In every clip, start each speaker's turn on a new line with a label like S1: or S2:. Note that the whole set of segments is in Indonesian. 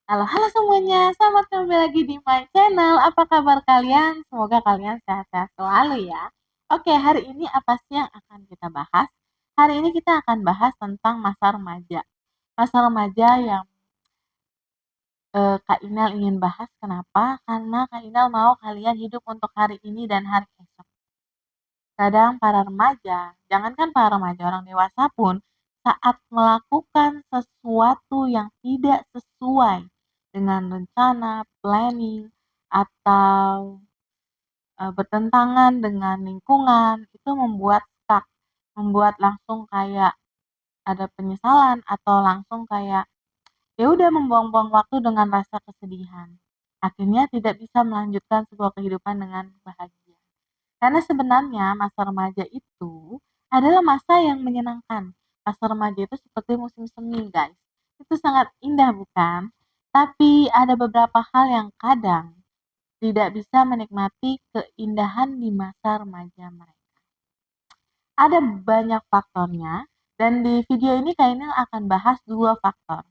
S1: Halo halo semuanya, selamat kembali lagi di my channel. Apa kabar kalian? Semoga kalian sehat-sehat selalu ya. Oke, hari ini apa sih yang akan kita bahas? Hari ini kita akan bahas tentang masa remaja. Masa remaja yang Kak Inel ingin bahas. Kenapa? Karena Kak Inel mau kalian hidup untuk hari ini dan hari esok. Kadang para remaja, jangankan para remaja, orang dewasa pun saat melakukan sesuatu yang tidak sesuai dengan rencana, planning, atau bertentangan dengan lingkungan, itu membuat stuck, membuat langsung kayak ada penyesalan atau langsung kayak ya udah membuang-buang waktu dengan rasa kesedihan. Akhirnya tidak bisa melanjutkan sebuah kehidupan dengan bahagia. Karena sebenarnya masa remaja itu adalah masa yang menyenangkan. Masa remaja itu seperti musim semi, guys. Itu sangat indah, bukan? Tapi ada beberapa hal yang kadang tidak bisa menikmati keindahan di masa remaja mereka. Ada banyak faktornya, dan di video ini Kak Inel akan bahas dua faktor.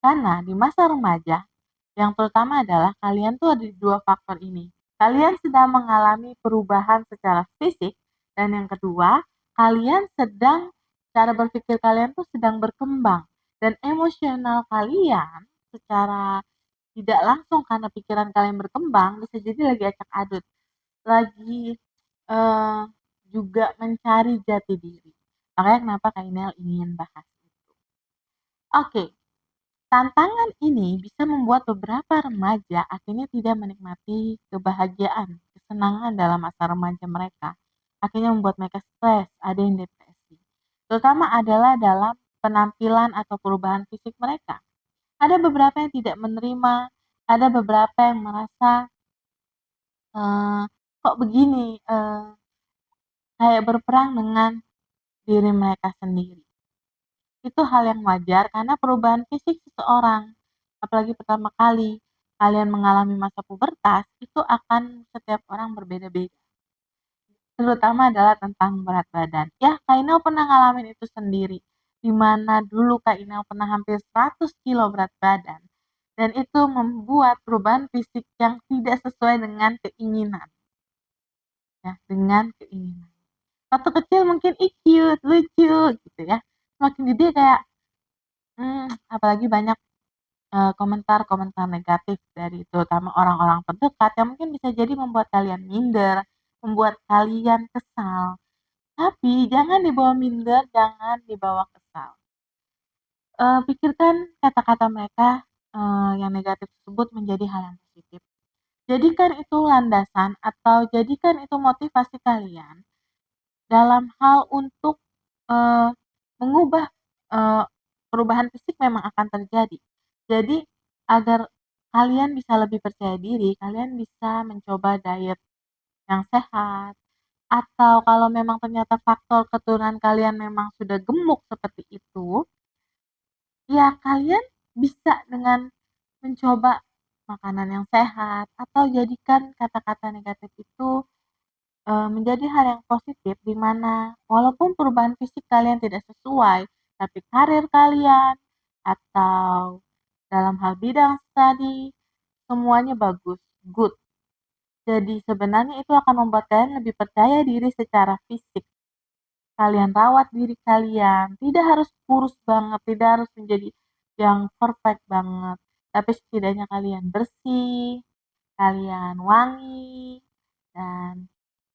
S1: Karena di masa remaja, yang terutama adalah kalian tuh ada di dua faktor ini. Kalian sedang mengalami perubahan secara fisik, dan yang kedua, kalian sedang, cara berpikir kalian tuh sedang berkembang. Dan emosional kalian secara tidak langsung karena pikiran kalian berkembang, bisa jadi lagi acak adut. Lagi eh, juga mencari jati diri. Makanya kenapa Kak Inel ingin bahas itu. Oke, tantangan ini bisa membuat beberapa remaja akhirnya tidak menikmati kebahagiaan, kesenangan dalam masa remaja mereka. Akhirnya membuat mereka stres, ada yang depresi. Terutama adalah dalam penampilan atau perubahan fisik mereka. Ada beberapa yang tidak menerima, ada beberapa yang merasa eh, kok begini, kayak berperang dengan diri mereka sendiri. Itu hal yang wajar karena perubahan fisik seseorang, apalagi pertama kali kalian mengalami masa pubertas, itu akan setiap orang berbeda-beda. Terutama adalah tentang berat badan. Ya, Kak Inel pernah ngalamin itu sendiri. Di mana dulu Kak Inel pernah hampir 100 kilo berat badan. Dan itu membuat perubahan fisik yang tidak sesuai dengan keinginan. Ya, dengan keinginan. Waktu kecil mungkin cute, lucu gitu ya. Semakin gede kayak apalagi banyak komentar-komentar negatif dari terutama orang-orang terdekat yang mungkin bisa jadi membuat kalian minder, membuat kalian kesal. Tapi jangan dibawa minder, jangan dibawa kesal. Pikirkan kata-kata mereka yang negatif tersebut menjadi hal yang positif. Jadikan itu landasan atau jadikan itu motivasi kalian dalam hal untuk eee, mengubah, eee, perubahan fisik memang akan terjadi. Jadi agar kalian bisa lebih percaya diri, kalian bisa mencoba diet yang sehat, atau kalau memang ternyata faktor keturunan kalian memang sudah gemuk seperti itu, ya kalian bisa dengan mencoba makanan yang sehat atau jadikan kata-kata negatif itu menjadi hal yang positif di mana walaupun perubahan fisik kalian tidak sesuai, tapi karir kalian atau dalam hal bidang studi semuanya bagus, good. Jadi sebenarnya itu akan membuat kalian lebih percaya diri secara fisik. Kalian rawat diri kalian, tidak harus kurus banget, tidak harus menjadi yang perfect banget, tapi setidaknya kalian bersih, kalian wangi, dan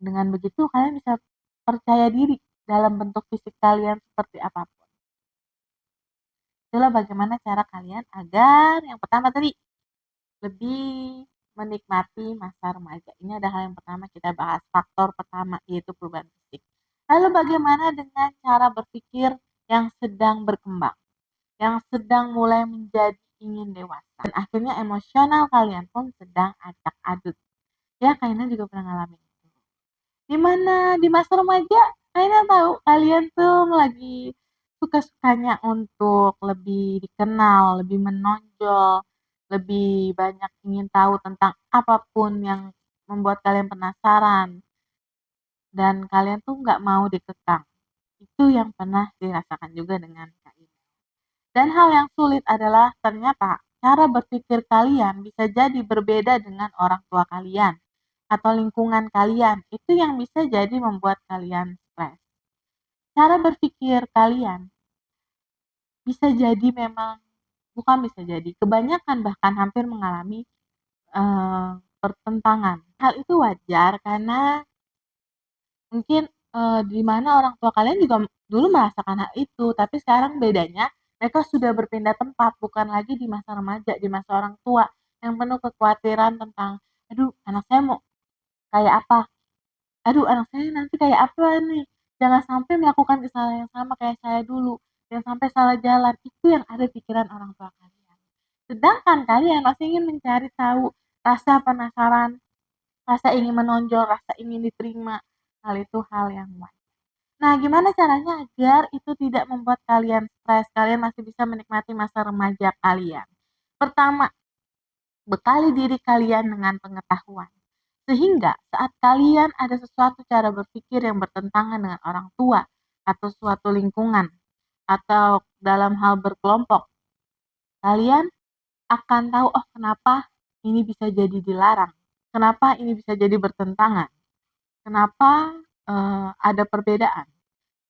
S1: dengan begitu kalian bisa percaya diri dalam bentuk fisik kalian seperti apapun. Itulah bagaimana cara kalian agar yang pertama tadi lebih menikmati masa remaja. Ini adalah hal yang pertama kita bahas, faktor pertama yaitu perubahan fisik. Lalu bagaimana dengan cara berpikir yang sedang berkembang, yang sedang mulai menjadi ingin dewasa, dan akhirnya emosional kalian pun sedang acak adut. Ya, kayaknya juga pernah ngalamin itu. Di mana di masa remaja, kayaknya tahu kalian tuh lagi suka-sukanya untuk lebih dikenal, lebih menonjol, lebih banyak ingin tahu tentang apapun yang membuat kalian penasaran dan kalian tuh nggak mau dikekang. Itu yang pernah dirasakan juga dengan Kak Ina. Dan hal yang sulit adalah ternyata cara berpikir kalian bisa jadi berbeda dengan orang tua kalian atau lingkungan kalian. Itu yang bisa jadi membuat kalian stres. Cara berpikir kalian bisa jadi memang bukan bisa jadi, kebanyakan bahkan hampir mengalami pertentangan. Hal itu wajar karena mungkin, di mana orang tua kalian juga dulu merasakan hal itu, tapi sekarang bedanya mereka sudah berpindah tempat, bukan lagi di masa remaja, di masa orang tua yang penuh kekhawatiran tentang, "Aduh, anak saya mau kayak apa? Aduh, anak saya nanti kayak apa nih? Jangan sampai melakukan kesalahan yang sama kayak saya dulu, jangan sampai salah jalan." Itu yang ada di pikiran orang tua kalian. Sedangkan kalian masih ingin mencari tahu, rasa penasaran, rasa ingin menonjol, rasa ingin diterima, hal itu hal yang wajar. Nah, gimana caranya agar itu tidak membuat kalian stres, kalian masih bisa menikmati masa remaja kalian? Pertama, bekali diri kalian dengan pengetahuan. Sehingga saat kalian ada sesuatu cara berpikir yang bertentangan dengan orang tua atau suatu lingkungan atau dalam hal berkelompok, kalian akan tahu, oh kenapa ini bisa jadi dilarang, kenapa ini bisa jadi bertentangan, kenapa ada perbedaan,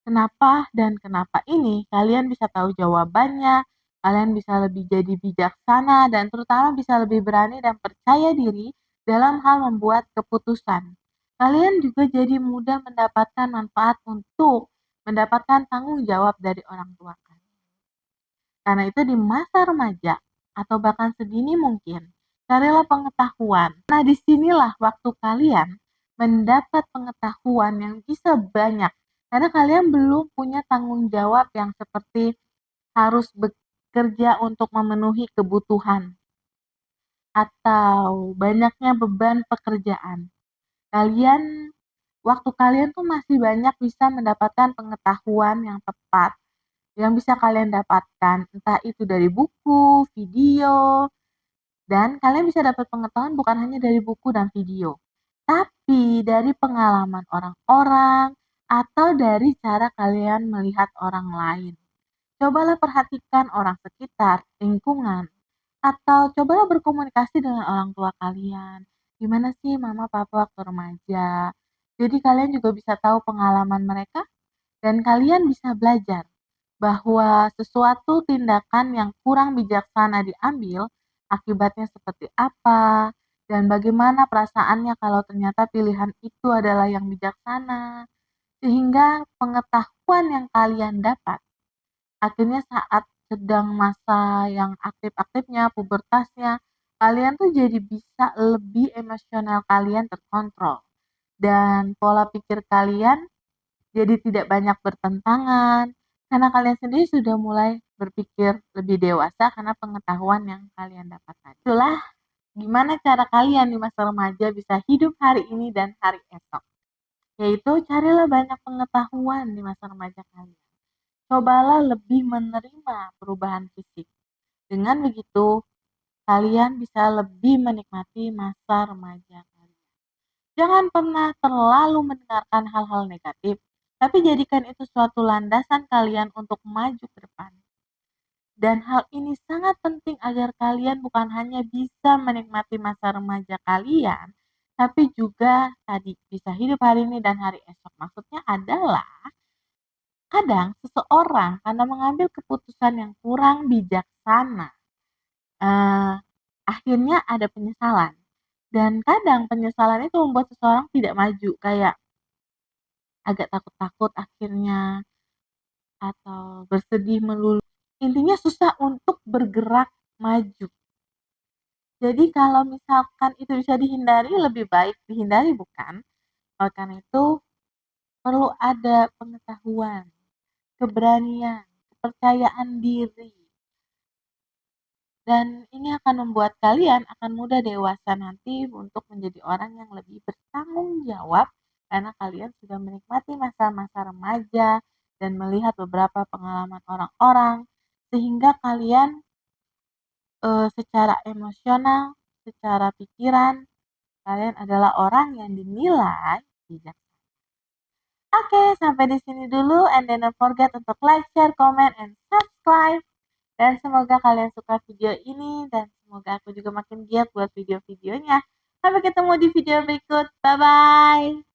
S1: kenapa dan kenapa ini kalian bisa tahu jawabannya, kalian bisa lebih jadi bijaksana dan terutama bisa lebih berani dan percaya diri dalam hal membuat keputusan. Kalian juga jadi mudah mendapatkan manfaat untuk mendapatkan tanggung jawab dari orang tua kalian. Karena itu di masa remaja atau bahkan sedini mungkin, carilah pengetahuan. Nah, disinilah waktu kalian mendapat pengetahuan yang bisa banyak. Karena kalian belum punya tanggung jawab yang seperti harus bekerja untuk memenuhi kebutuhan atau banyaknya beban pekerjaan. Waktu kalian tuh masih banyak bisa mendapatkan pengetahuan yang tepat yang bisa kalian dapatkan, entah itu dari buku, video, dan kalian bisa dapat pengetahuan bukan hanya dari buku dan video, tapi dari pengalaman orang-orang atau dari cara kalian melihat orang lain. Cobalah perhatikan orang sekitar, lingkungan, atau cobalah berkomunikasi dengan orang tua kalian. Gimana sih mama papa waktu remaja? Jadi kalian juga bisa tahu pengalaman mereka dan kalian bisa belajar bahwa sesuatu tindakan yang kurang bijaksana diambil, akibatnya seperti apa, dan bagaimana perasaannya kalau ternyata pilihan itu adalah yang bijaksana. Sehingga pengetahuan yang kalian dapat, akhirnya saat sedang masa yang aktif-aktifnya, pubertasnya, kalian tuh jadi bisa lebih emosional kalian terkontrol. Dan pola pikir kalian jadi tidak banyak bertentangan, karena kalian sendiri sudah mulai berpikir lebih dewasa karena pengetahuan yang kalian dapat tadi. Itulah gimana cara kalian di masa remaja bisa hidup hari ini dan hari esok. Yaitu carilah banyak pengetahuan di masa remaja kalian. Cobalah lebih menerima perubahan fisik. Dengan begitu, kalian bisa lebih menikmati masa remaja kalian. Jangan pernah terlalu mendengarkan hal-hal negatif, tapi jadikan itu suatu landasan kalian untuk maju ke depan. Dan hal ini sangat penting agar kalian bukan hanya bisa menikmati masa remaja kalian, tapi juga tadi bisa hidup hari ini dan hari esok. Maksudnya adalah kadang seseorang karena mengambil keputusan yang kurang bijaksana, eh, akhirnya ada penyesalan. Dan kadang penyesalan itu membuat seseorang tidak maju, kayak agak takut-takut akhirnya atau bersedih melulu. Intinya susah untuk bergerak maju. Jadi kalau misalkan itu bisa dihindari, lebih baik dihindari bukan? Oleh karena itu perlu ada pengetahuan, keberanian, kepercayaan diri. Dan ini akan membuat kalian akan mudah dewasa nanti untuk menjadi orang yang lebih bertanggung jawab karena kalian sudah menikmati masa-masa remaja dan melihat beberapa pengalaman orang-orang sehingga kalian secara emosional, secara pikiran, kalian adalah orang yang dinilai bijak. Oke, sampai di sini dulu and then don't forget untuk like, share, comment, and subscribe. Dan semoga kalian suka video ini dan semoga aku juga makin giat buat video-videonya. Sampai ketemu di video berikut. Bye-bye.